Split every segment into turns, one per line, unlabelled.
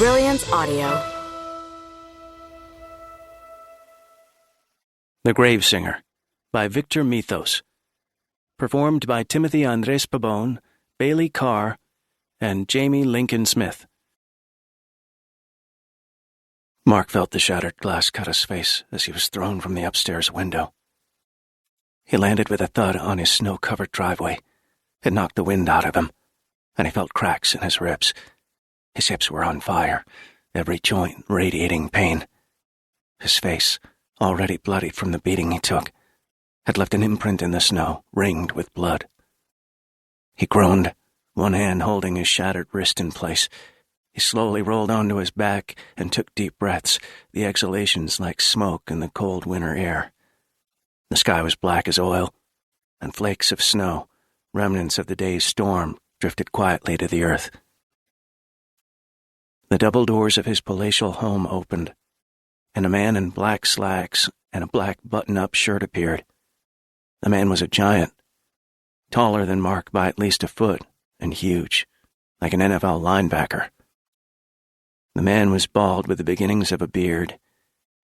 Brilliance Audio.
The Grave Singer by Victor Methos. Performed by Timothy Andres Pabon, Bailey Carr, and Jamie Lincoln Smith. Mark felt the shattered glass cut his face as he was thrown from the upstairs window. He landed with a thud on his snow-covered driveway. It knocked the wind out of him, and he felt cracks in his ribs. His hips were on fire, every joint radiating pain. His face, already bloodied from the beating he took, had left an imprint in the snow, ringed with blood. He groaned, one hand holding his shattered wrist in place. He slowly rolled onto his back and took deep breaths, the exhalations like smoke in the cold winter air. The sky was black as oil, and flakes of snow, remnants of the day's storm, drifted quietly to the earth. The double doors of his palatial home opened, and a man in black slacks and a black button-up shirt appeared. The man was a giant, taller than Mark by at least a foot, and huge, like an NFL linebacker. The man was bald with the beginnings of a beard,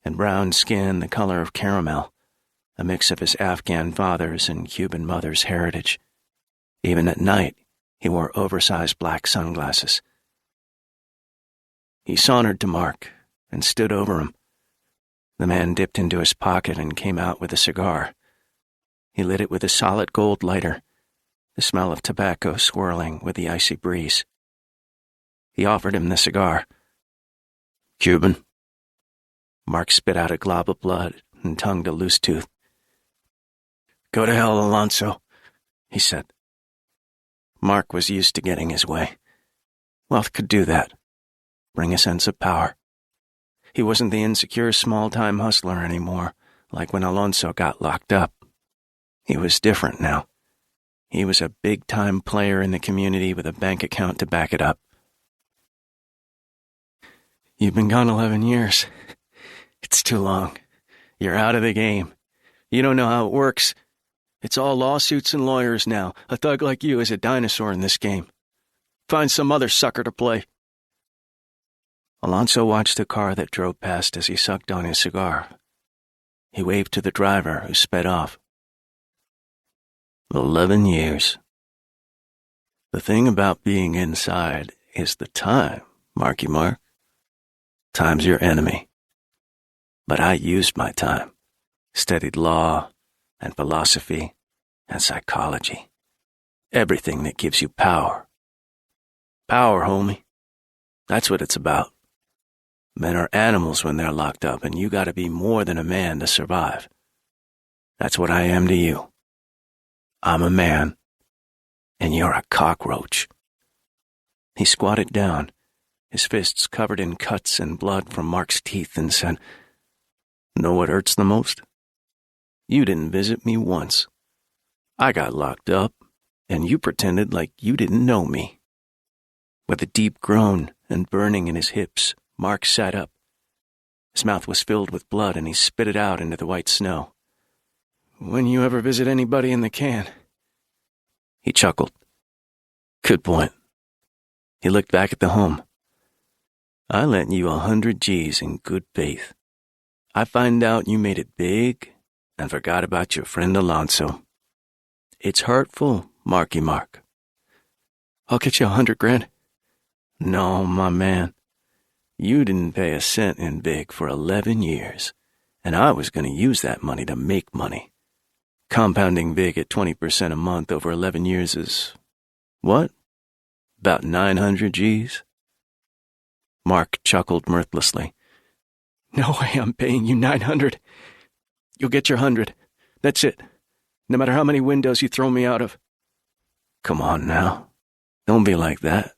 and brown skin the color of caramel, a mix of his Afghan father's and Cuban mother's heritage. Even at night, he wore oversized black sunglasses. He sauntered to Mark and stood over him. The man dipped into his pocket and came out with a cigar. He lit it with a solid gold lighter, the smell of tobacco swirling with the icy breeze. He offered him the cigar. "Cuban?" Mark spit out a glob of blood and tongued a loose tooth. "Go to hell, Alonso," he said. Mark was used to getting his way. Wealth could do that, bring a sense of power. He wasn't the insecure small-time hustler anymore, like when Alonso got locked up. He was different now. He was a big-time player in the community with a bank account to back it up. "You've been gone 11 years. It's too long. You're out of the game. You don't know how it works. It's all lawsuits and lawyers now. A thug like you is a dinosaur in this game. Find some other sucker to play." Alonso watched the car that drove past as he sucked on his cigar. He waved to the driver, who sped off. 11 years. The thing about being inside is the time, Marky Mark. Time's your enemy. But I used my time, studied law and philosophy and psychology. Everything that gives you power. Power, homie. That's what it's about. Men are animals when they're locked up, and you gotta be more than a man to survive. That's what I am to you. I'm a man, and you're a cockroach. He squatted down, his fists covered in cuts and blood from Mark's teeth, and said, "Know what hurts the most? You didn't visit me once. I got locked up, and you pretended like you didn't know me." With a deep groan and burning in his hips, Mark sat up. His mouth was filled with blood, and he spit it out into the white snow. "When you ever visit anybody in the can?" He chuckled. "Good point." He looked back at the home. "I lent you 100 G's in good faith. I find out you made it big and forgot about your friend Alonso. It's hurtful, Marky Mark." "I'll get you 100 grand. "No, my man. You didn't pay a cent in big for 11 years, and I was going to use that money to make money. Compounding big at 20% a month over 11 years is, what? About 900 G's? Mark chuckled mirthlessly. "No way I'm paying you 900. You'll get your 100. That's it. No matter how many windows you throw me out of." "Come on now. Don't be like that.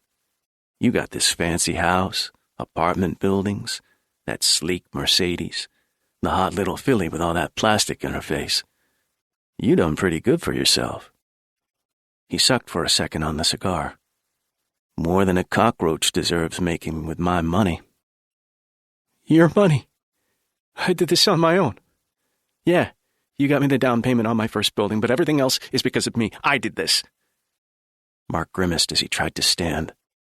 You got this fancy house, apartment buildings, that sleek Mercedes, the hot little filly with all that plastic in her face. You done pretty good for yourself." He sucked for a second on the cigar. "More than a cockroach deserves making with my money." "Your money? I did this on my own." "Yeah, you got me the down payment on my first building, but everything else is because of me. I did this." Mark grimaced as he tried to stand.